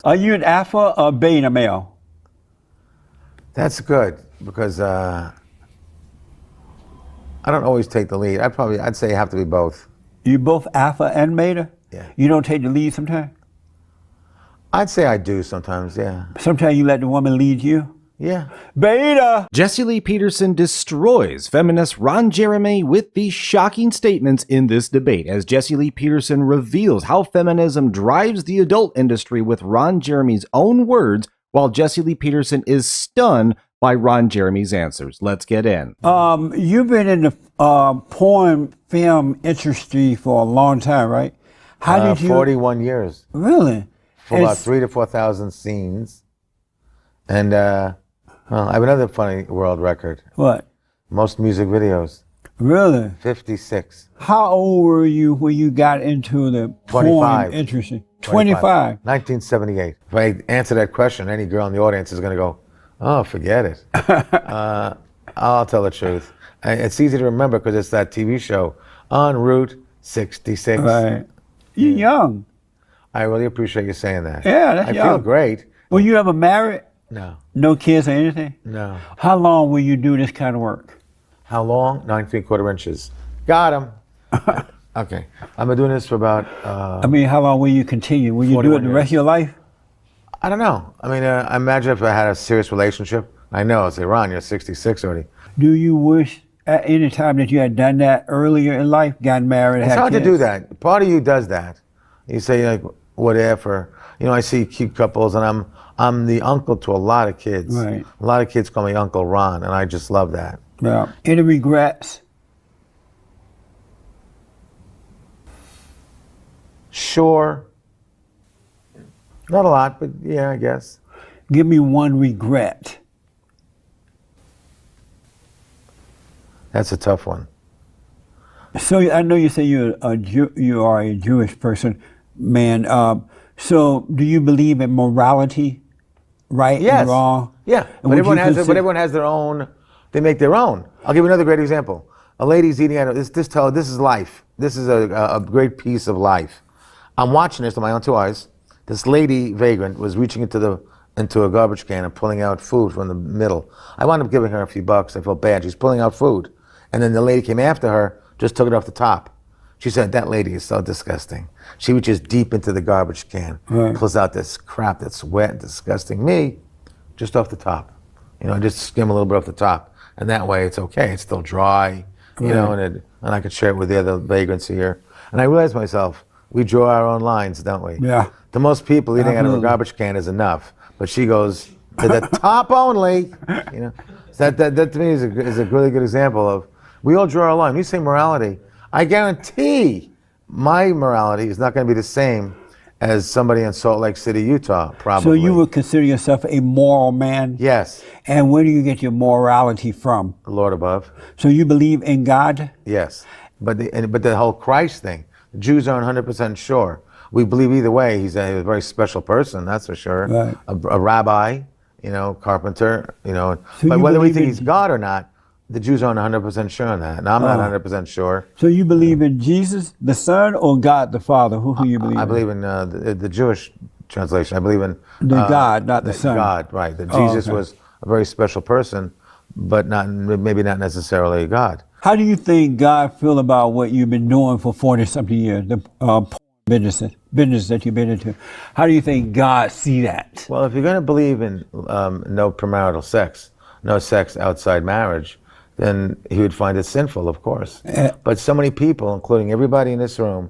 Are you an alpha or beta male? That's good because I don't always take the lead. I'd say you have to be both. You both alpha and beta? Yeah. You don't take the lead sometimes? I'd say I do sometimes, yeah. Sometimes you let the woman lead you? Yeah. Beta! Jesse Lee Peterson destroys feminist Ron Jeremy with these shocking statements in this debate, as Jesse Lee Peterson reveals how feminism drives the adult industry with Ron Jeremy's own words, while Jesse Lee Peterson is stunned by Ron Jeremy's answers. Let's get in. You've been in the porn film industry for a long time, right? How did you... 41 years. Really? For about 3,000 to 4,000 scenes. And well, I have another funny world record. What? Most music videos. Really? 56. How old were you when you got into the 25. porn industry? 25. 1978. If I answer that question, any girl in the audience is going to go, oh, forget it. I'll tell the truth. It's easy to remember because it's that TV show, En Route 66. Right. You're young. I really appreciate you saying that. Yeah, that's young. I feel great. Were you ever married? No. No kids or anything? No. How long will you do this kind of work? How long? 9 3/4 inches. Got him. Okay. I've been doing this for about... I mean, how long will you continue? Will you do it the rest of your life? I don't know. I mean, I imagine if I had a serious relationship. I know, I'd say, Ron, you're 66 already. Do you wish at any time that you had done that earlier in life, gotten married, It's had hard kids? to do that. Part of you does that. You say, like, whatever. You know, I see cute couples, and I'm the uncle to a lot of kids. Right. A lot of kids call me Uncle Ron, and I just love that. Yeah. Any regrets? Sure. Not a lot, but yeah, I guess. Give me one regret. That's a tough one. So I know you say you are a Jewish person, man. So do you believe in morality, right Yes. and wrong? Yeah, but everyone has their own. They make their own. I'll give you another great example. A lady's eating at this is life. This is a great piece of life. I'm watching this with my own two eyes. This lady, vagrant, was reaching into a garbage can and pulling out food from the middle. I wound up giving her a few bucks. I felt bad. She's pulling out food. And then the lady came after her, just took it off the top. She said, that lady is so disgusting. She reaches deep into the garbage can, pulls out this crap that's wet and disgusting. Me, just off the top. You know, just skim a little bit off the top. And that way it's okay. It's still dry, you know, and I could share it with the other vagrants here. And I realized myself, we draw our own lines, don't we? Yeah. To most people, eating out of a garbage can is enough. But she goes to the top only. You know, so that to me is a really good example of we all draw our line. When you say morality, I guarantee my morality is not going to be the same as somebody in Salt Lake City, Utah, probably. So you would consider yourself a moral man? Yes. And where do you get your morality from? The Lord above. So you believe in God? Yes. But the whole Christ thing, the Jews aren't 100% sure. We believe either way he's a very special person, that's for sure. Right. A rabbi, you know, carpenter, you know. So but you whether we believe think in- he's God or not, the Jews aren't 100% sure on that. And I'm not 100% sure. So you believe in Jesus, the Son, or God, the Father? Who you believe in? I believe in the Jewish translation. I believe in The God, not the Son. God, right. That Oh, Jesus okay. was a very special person, but maybe not necessarily God. How do you think God feel about what you've been doing for 40-something years, the business that you've been into? How do you think God see that? Well, if you're going to believe in no premarital sex, no sex outside marriage, then he would find it sinful, of course. But so many people, including everybody in this room,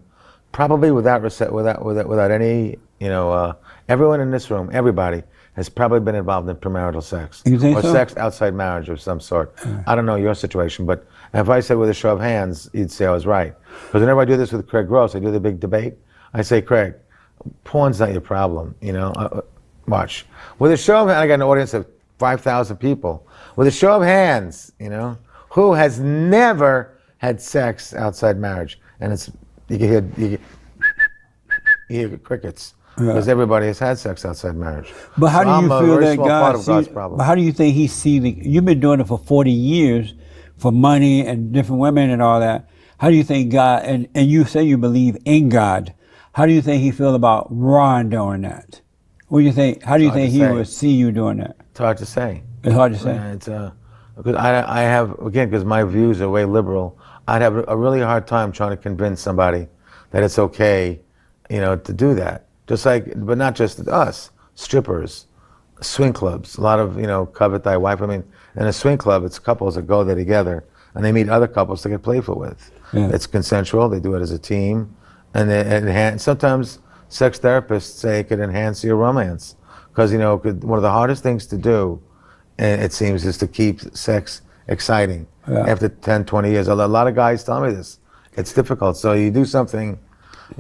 probably without any, you know, everyone in this room, everybody has probably been involved in premarital sex. You think or so? sex outside marriage of some sort. I don't know your situation, but if I said with a show of hands, you'd say I was right. Because whenever I do this with Craig Gross, I do the big debate, I say, Craig, porn's not your problem, you know, watch. With a show of hands, I got an audience of 5,000 people. With a show of hands, you know, who has never had sex outside marriage? And it's, you can hear crickets. Because everybody has had sex outside marriage. But how do you feel that God sees? sees? But how do you think He sees? You've been doing it for 40 years, for money and different women and all that. How do you think God? And you say you believe in God. How do you think He feel about Ron doing that? What do you think? How do you Hard think to he say. would see you doing that? It's hard to say. It's hard to say. Yeah, it's because I have, again, because my views are way liberal, I'd have a really hard time trying to convince somebody that it's okay, to do that. Just like, but not just us, strippers, swing clubs. A lot of, covet thy wife. I mean, in a swing club, it's couples that go there together and they meet other couples to get playful with. Yeah. It's consensual. They do it as a team, and sometimes sex therapists say it could enhance your romance because one of the hardest things to do, it seems, is to keep sex exciting. Yeah. After 10, 20 years. A lot of guys tell me this. It's difficult. So you do something,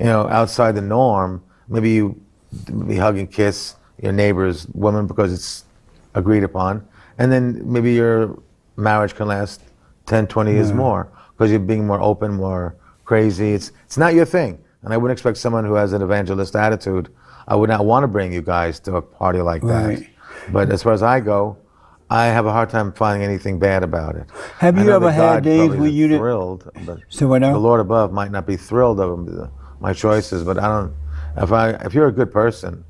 outside the norm. Maybe you hug and kiss your neighbor's woman because it's agreed upon. And then maybe your marriage can last 10, 20 years more because you're being more open, more crazy. It's not your thing. And I wouldn't expect someone who has an evangelist attitude. I would not want to bring you guys to a party like that. Right. But as far as I go, I have a hard time finding anything bad about it. Have I you know ever that had God days probably when you isn't didn't? thrilled, but So what now? the Lord above might not be thrilled of my choices. But I don't. If you're a good person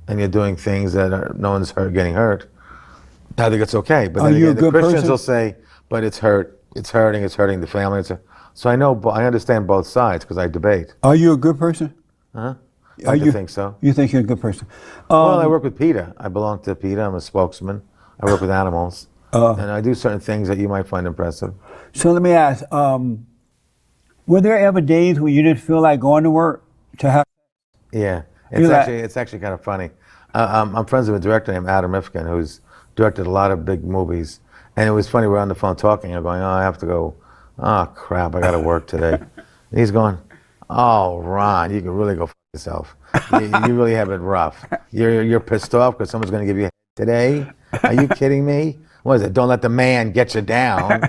and you're doing things that no one's getting hurt, I think it's okay. But Are then you again, a the good Christians person? will say, "But it's hurting the family." So I know, I understand both sides because I debate. Are you a good person? Huh? Are I you think so. You think you're a good person? Well, I work with PETA. I belong to PETA. I'm a spokesman. I work with animals. And I do certain things that you might find impressive. So let me ask: were there ever days when you didn't feel like going to work to have? Yeah, Feel that- it's actually kind of funny. I'm friends with a director named Adam Rifkin who's directed a lot of big movies. And it was funny, we're on the phone talking, I'm going, oh, I have to go, oh crap, I got to work today. And he's going, oh, Ron, you can really go f yourself. You really have it rough. You're pissed off because someone's going to give you a today? Are you kidding me? What is it? Don't let the man get you down.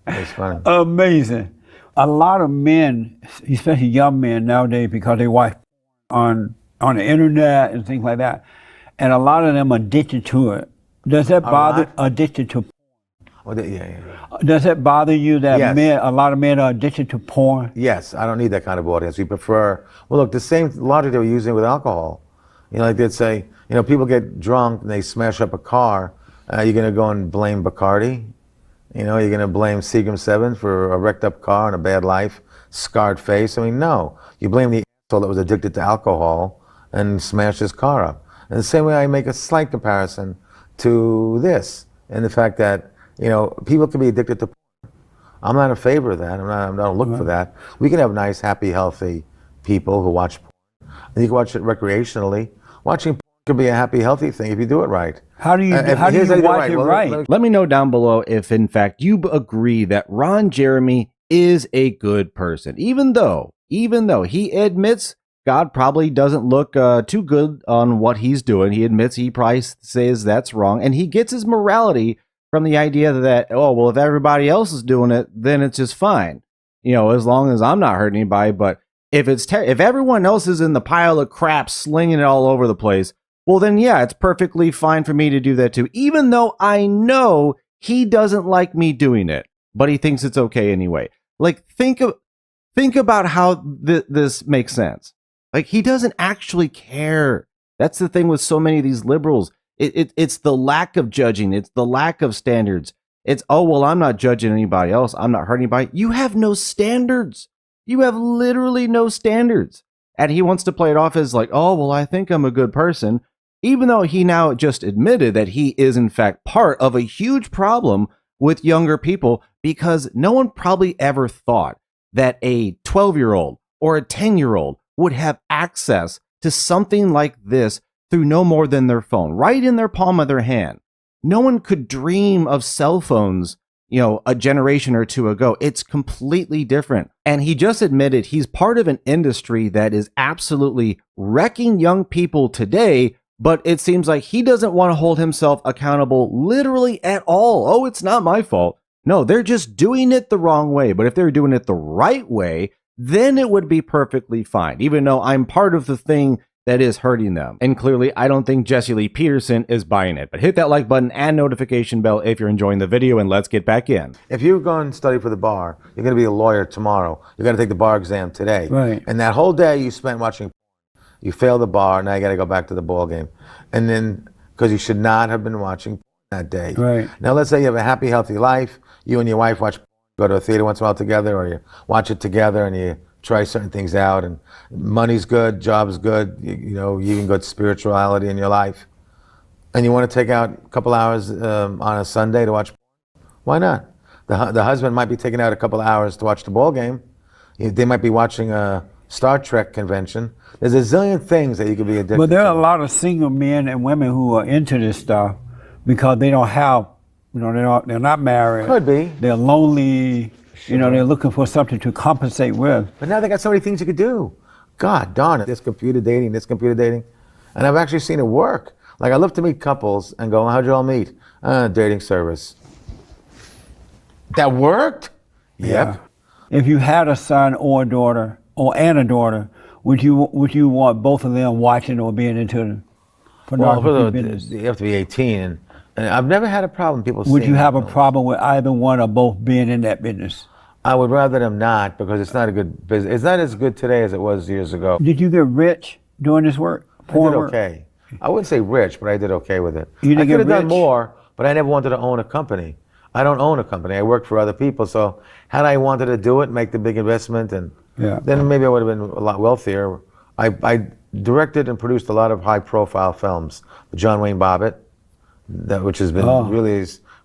It's funny. Amazing. A lot of men, especially young men nowadays, because they watch on the internet and things like that, and a lot of them are addicted to it. Does that bother? Addicted to? Oh, yeah. Does that bother you that Yes. a lot of men are addicted to porn? Yes, I don't need that kind of audience. We prefer, well, look, the same logic they were using with alcohol. Like they'd say, people get drunk and they smash up a car. You're going to go and blame Bacardi? You're going to blame Seagram 7 for a wrecked up car and a bad life, scarred face? I mean, no. You blame the asshole that was addicted to alcohol and smashed his car up. And the same way I make a slight comparison to this, and the fact that, people can be addicted to porn. I'm not in favor of that. I don't look for that. We can have nice, happy, healthy people who watch porn. And you can watch it recreationally. Watching porn could be a happy, healthy thing if you do it right. How do you watch it right? Let me know down below if, in fact, you agree that Ron Jeremy is a good person, even though he admits God probably doesn't look too good on what he's doing. He admits he probably says that's wrong, and he gets his morality from the idea that, oh, well, if everybody else is doing it, then it's just fine, as long as I'm not hurting anybody. But if if everyone else is in the pile of crap slinging it all over the place, well, then yeah, it's perfectly fine for me to do that too, even though I know he doesn't like me doing it, but he thinks it's okay anyway. Like, think about how this makes sense. Like, he doesn't actually care. That's the thing with so many of these liberals. It's the lack of judging. It's the lack of standards. It's, oh, well, I'm not judging anybody else. I'm not hurting anybody. You have no standards. You have literally no standards. And he wants to play it off as like, oh, well, I think I'm a good person, even though he now just admitted that he is, in fact, part of a huge problem with younger people, because no one probably ever thought that a 12-year-old or a 10-year-old would have access to something like this through no more than their phone, right in their palm of their hand. No one could dream of cell phones, a generation or two ago. It's completely different. And he just admitted he's part of an industry that is absolutely wrecking young people today, but it seems like he doesn't want to hold himself accountable literally at all. Oh, it's not my fault. No, they're just doing it the wrong way. But if they're doing it the right way, then it would be perfectly fine, even though I'm part of the thing that is hurting them. And clearly, I don't think Jesse Lee Peterson is buying it. But hit that like button and notification bell if you're enjoying the video, and let's get back in. If you go and study for the bar, you're going to be a lawyer tomorrow. You're going to take the bar exam today. Right. And that whole day you spent watching, You fail the bar, now you got to go back to the ball game. And then, because you should not have been watching that day. Right. Now, let's say you have a happy, healthy life. You and your wife go to a theater once in a while together, or you watch it together and you try certain things out, and money's good, job's good, you know, you even got spirituality in your life. And you want to take out a couple hours on a Sunday to watch, why not? The husband might be taking out a couple hours to watch the ball game. They might be watching a Star Trek convention. There's a zillion things that you could be addicted to. But there are a lot of single men and women who are into this stuff because they don't have, you know, they're not married. Could be. They're lonely. You know, they're looking for something to compensate with. But now they got so many things you could do. God darn it, this computer dating. And I've actually seen it work. Like, I love to meet couples and go, how'd you all meet? Dating service. That worked? Yep. Yeah. If you had a son or a daughter, and a daughter, would you want both of them watching or being into the pornography business? You have to be 18. And I've never had a problem people Would seeing you have a it. problem with either one or both being in that business? I would rather them not, because it's not a good business. It's not as good today as it was years ago. Did you get rich doing this work? I did okay. I wouldn't say rich, but I did okay with it. You didn't I could have get done rich? more, but I never wanted to own a company. I don't own a company. I work for other people. So had I wanted to do it, make the big investment, and then maybe I would have been a lot wealthier. I directed and produced a lot of high-profile films. John Wayne Bobbitt, which has been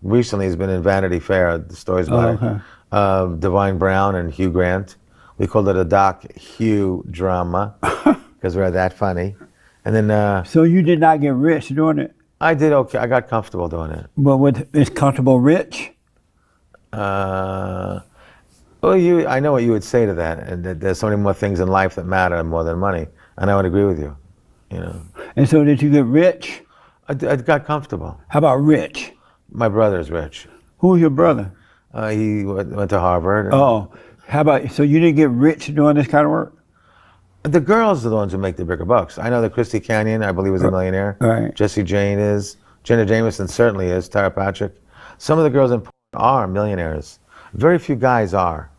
recently has been in Vanity Fair. The stories about it. Divine Brown and Hugh Grant. We called it a doc-Hugh drama because we're that funny. And then. So you did not get rich doing it? I did okay. I got comfortable doing it. But is comfortable rich? Well, I know what you would say to that, and that there's so many more things in life that matter more than money, and I would agree with you. You know. And so did you get rich? I got comfortable. How about rich? My brother's rich. Who's your brother? He went to Harvard. Oh, how about, so you didn't get rich doing this kind of work? The girls are the ones who make the bigger bucks. I know that Christy Canyon, I believe, is a millionaire. Right. Jesse Jane is. Jenna Jameson certainly is. Tara Patrick. Some of the girls in porn are millionaires. Very few guys are.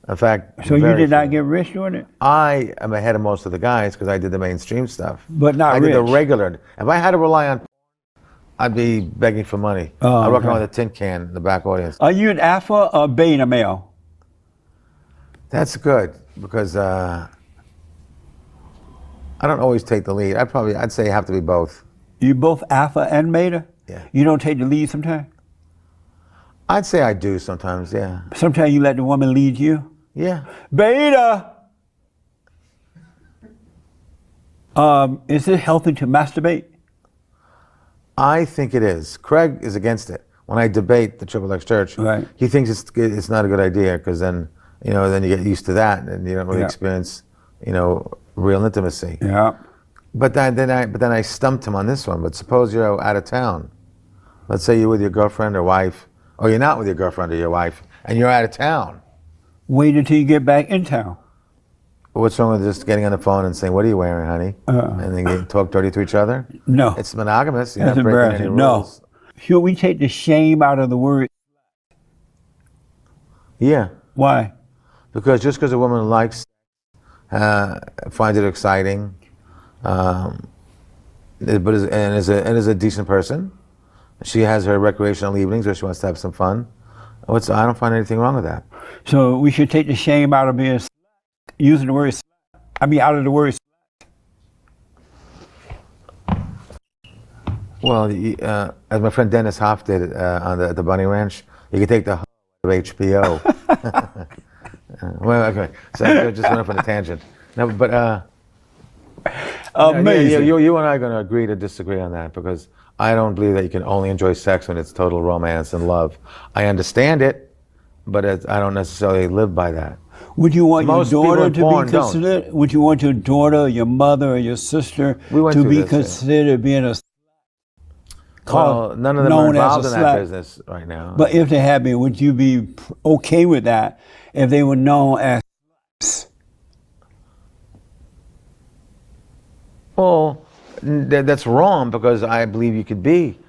In fact, so you did not get rich doing it? I am ahead of most of the guys because I did the mainstream stuff. But not rich? I did the regular. If I had to rely on porn, I'd be begging for money. I'd walk around with a tin can in the back audience. Are you an alpha or beta male? That's good because I don't always take the lead. I'd say you have to be both. You both alpha and beta? Yeah. You don't take the lead sometimes? I'd say I do sometimes, yeah. Sometimes you let the woman lead you? Yeah. Beta! Is it healthy to masturbate? I think it is. Craig is against it. When I debate the Triple X Church, he thinks it's not a good idea because then you get used to that and you don't really experience, real intimacy. Yeah. But then I stumped him on this one. But suppose you're out of town. Let's say you're with your girlfriend or wife, or you're not with your girlfriend or your wife, and you're out of town. Wait until you get back in town. What's wrong with just getting on the phone and saying, "What are you wearing, honey?" And then you talk dirty to each other? No. It's monogamous. You're That's not breaking any rules. No. Should we take the shame out of the word? Yeah. Why? Because just because a woman likes, finds it exciting, is a decent person, she has her recreational evenings where she wants to have some fun. I don't find anything wrong with that. So we should take the shame out of being using the word. Out of the word. Well, as my friend Dennis Hoff did at the Bunny Ranch, you could take the of HBO. Well, okay. So I just went off on a tangent. No, but amazing. You and I are going to agree to disagree on that because I don't believe that you can only enjoy sex when it's total romance and love. I understand it, but I don't necessarily live by that. Would you want Most your daughter people in to be porn considered? don't. Would you want your daughter, your mother, or your sister to be considered being a? Well, none of them are involved in that business right now. But if they had been, would you be okay with that if they were known as? Well, that's wrong because I believe you could be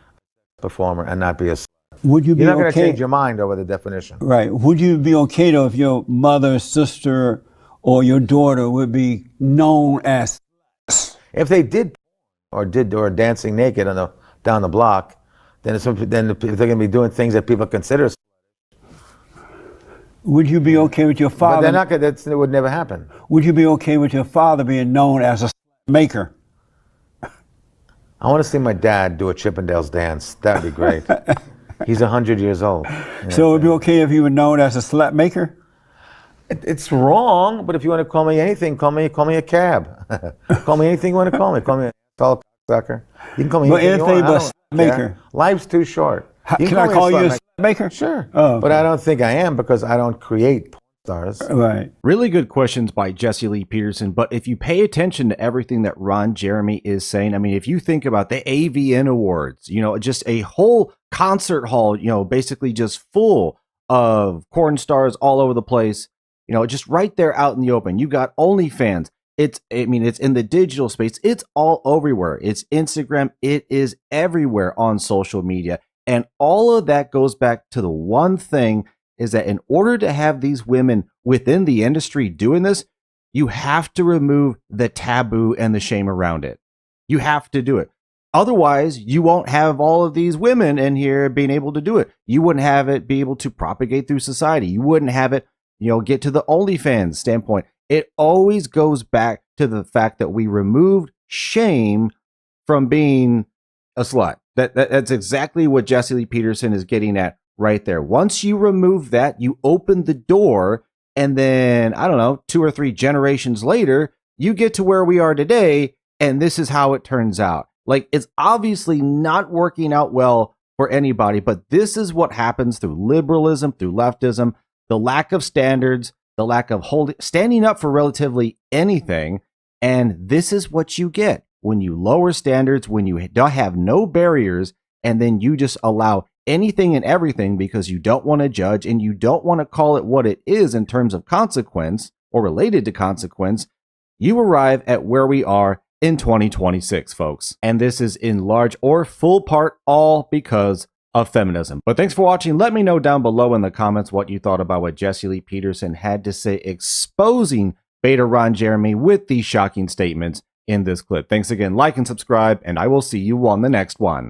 a performer and not be a. Would you be You're not going to okay? change your mind over the definition. Right. Would you be okay though if your mother, sister, or your daughter would be known as? If they did or dancing naked on down the block, then if they're going to be doing things that people consider. Would you be okay with your But father? they're not. That would never happen. Would you be okay with your father being known as a maker? I want to see my dad do a Chippendales dance. That'd be great. He's 100 years old. So it would be okay if you were known as a slut maker? It's wrong, but if you want to call me anything, call me a cab. Call me anything you want to call me. Call me a tall sucker. You can call me anything you want. But I don't maker. care. Life's too short. Can I call you a slut maker? Sure. Oh, but I don't think I am because I don't create porn stars. Right. Really good questions by Jesse Lee Peterson. But if you pay attention to everything that Ron Jeremy is saying, I mean, if you think about the AVN Awards, you know, just a whole concert hall, you know, basically just full of porn stars all over the place, you know, just right there out in the open. You got OnlyFans. It's in the digital space. It's all everywhere. It's Instagram. It is everywhere on social media. And all of that goes back to the one thing is that in order to have these women within the industry doing this, you have to remove the taboo and the shame around it. You have to do it. Otherwise, you won't have all of these women in here being able to do it. You wouldn't have it be able to propagate through society. You wouldn't have it, you know, get to the OnlyFans standpoint. It always goes back to the fact that we removed shame from being a slut. That's exactly what Jesse Lee Peterson is getting at right there. Once you remove that, you open the door, and then, I don't know, 2 or 3 generations later, you get to where we are today, and this is how it turns out. Like, it's obviously not working out well for anybody, but this is what happens through liberalism, through leftism, the lack of standards, the lack of standing up for relatively anything, and this is what you get when you lower standards, when you don't have no barriers, and then you just allow anything and everything because you don't want to judge and you don't want to call it what it is in terms of consequence or related to consequence, you arrive at where we are in 2026, folks. And this is in large or full part all because of feminism. But thanks for watching. Let me know down below in the comments what you thought about what Jesse Lee Peterson had to say exposing Beta Ron Jeremy with these shocking statements in this clip. Thanks again, like and subscribe, and I will see you on the next one.